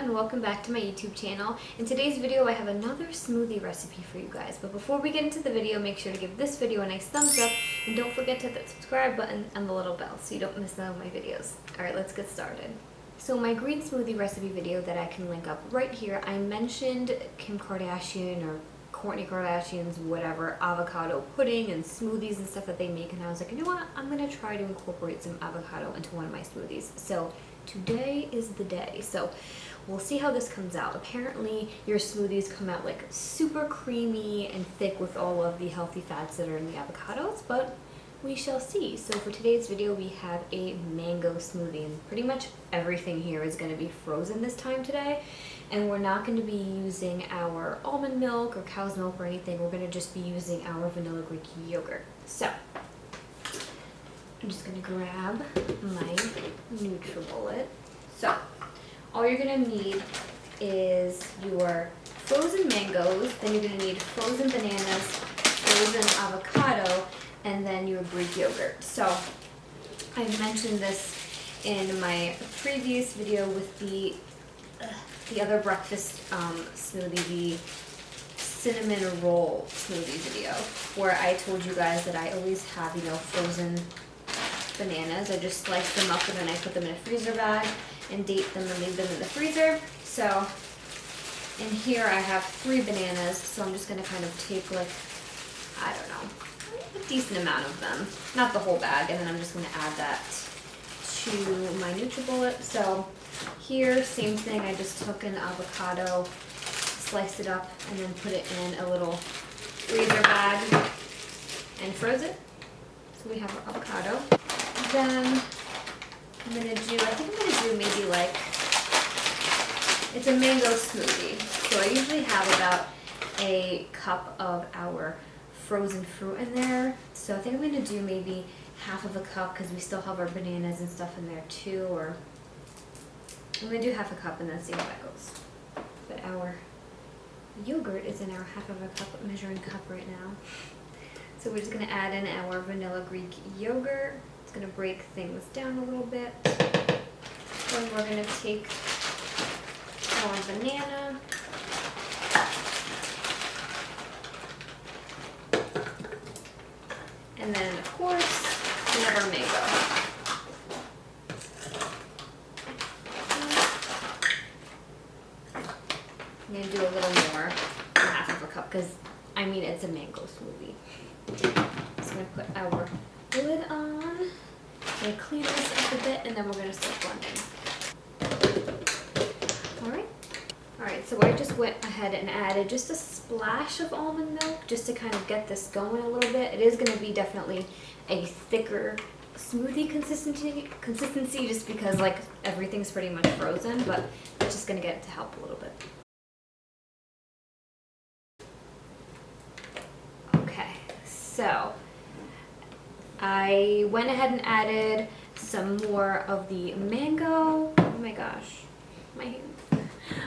and welcome back to my YouTube channel. In today's video I have another smoothie recipe for you guys, but before we get into the video, make sure to give this video a nice thumbs up and don't forget to hit that subscribe button and the little bell so you don't miss out on my videos. Alright, let's get started. So my green smoothie recipe video that I can link up right here, I mentioned Kim Kardashian or Kourtney Kardashian's whatever avocado pudding and smoothies and stuff that they make, and I was like, you know what, I'm gonna try to incorporate some avocado into one of my smoothies. So today is the day. So we'll see how this comes out. Apparently your smoothies come out like super creamy and thick with all of the healthy fats that are in the avocados, but we shall see. So for today's video we have a mango smoothie, and pretty much everything here is going to be frozen this time today, and we're not going to be using our almond milk or cow's milk or anything. We're going to just be using our vanilla Greek yogurt. So I'm just going to grab my NutriBullet. So all you're going to need is your frozen mangoes, then you're going to need frozen bananas, frozen avocado, and then your Greek yogurt. So I mentioned this in my previous video with the other breakfast smoothie, the cinnamon roll smoothie video, where I told you guys that I always have, frozen bananas. I just slice them up and then I put them in a freezer bag and date them and leave them in the freezer. So in here I have 3 bananas, so I'm just going to kind of take a decent amount of them, not the whole bag, and then I'm just going to add that to my NutriBullet. So here, same thing, I just took an avocado, sliced it up, and then put it in a little freezer bag and froze it. So we have our avocado. Then I'm going to do, maybe like, it's a mango smoothie. So I usually have about a cup of our frozen fruit in there. So I think I'm going to do maybe half of a cup because we still have our bananas and stuff in there too. Or I'm going to do half a cup and then see how that goes. But our yogurt is in our half of a cup measuring cup right now. So we're just going to add in our vanilla Greek yogurt. It's going to break things down a little bit. Then we're going to take our banana. And then, of course, we have our mango. I'm going to do a little more than half of a cup because, it's a mango smoothie. So I'm going to put our lid on. I'm going to clean this up a bit, and then we're going to start blending. Alright, so I just went ahead and added just a splash of almond milk just to kind of get this going a little bit. It is going to be definitely a thicker smoothie consistency just because everything's pretty much frozen, but it's just going to get it to help a little bit. Okay, so I went ahead and added some more of the mango. Oh my gosh, my hands.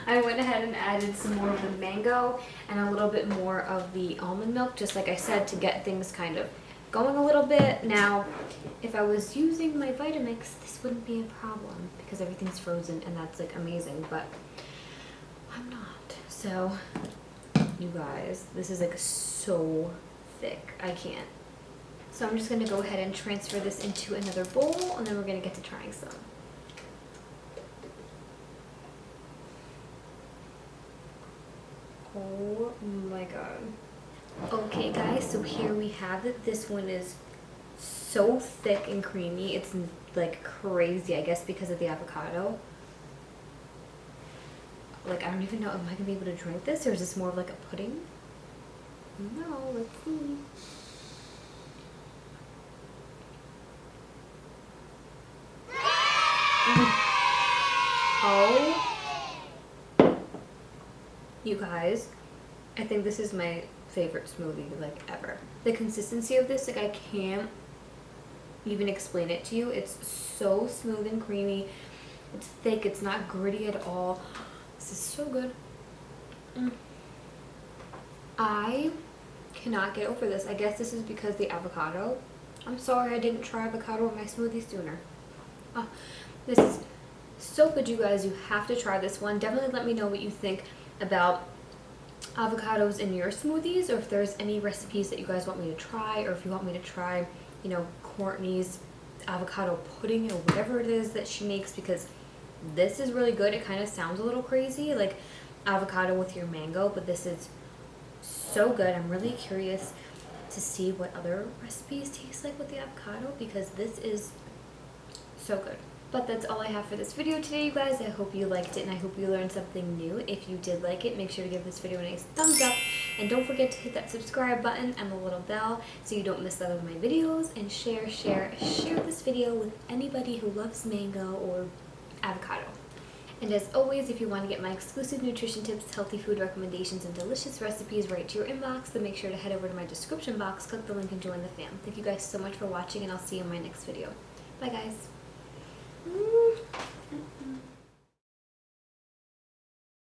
I went ahead and added some more of the mango and a little bit more of the almond milk, just like I said, to get things kind of going a little bit. Now, if I was using my Vitamix, this wouldn't be a problem because everything's frozen and that's amazing, but I'm not. So, you guys, this is so thick. I can't. So I'm just going to go ahead and transfer this into another bowl, and then we're going to get to trying some. Oh my god. Okay guys, so here we have it. This one is so thick and creamy. It's crazy, I guess because of the avocado. I don't even know, am I going to be able to drink this, or is this more of a pudding? No, let's see. Oh. You guys, I think this is my favorite smoothie ever. The consistency of this, I can't even explain it to you. It's so smooth and creamy. It's thick. It's not gritty at all. This is so good. I cannot get over this. I guess this is because the avocado. I'm sorry I didn't try avocado in my smoothie sooner. This is So good, you guys. You have to try this one. Definitely let me know what you think about avocados in your smoothies, or if there's any recipes that you guys want me to try, or if you want me to try, you know, Courtney's avocado pudding or whatever it is that she makes, because this is really good. It kind of sounds a little crazy, like avocado with your mango, but this is so good. I'm really curious to see what other recipes taste like with the avocado, because this is so good. But that's all I have for this video today, you guys. I hope you liked it, and I hope you learned something new. If you did like it, make sure to give this video a nice thumbs up, and don't forget to hit that subscribe button and the little bell so you don't miss out on my videos, and share this video with anybody who loves mango or avocado. And as always, if you want to get my exclusive nutrition tips, healthy food recommendations, and delicious recipes right to your inbox, then make sure to head over to my description box, click the link, and join the fam. Thank you guys so much for watching, and I'll see you in my next video. Bye, guys.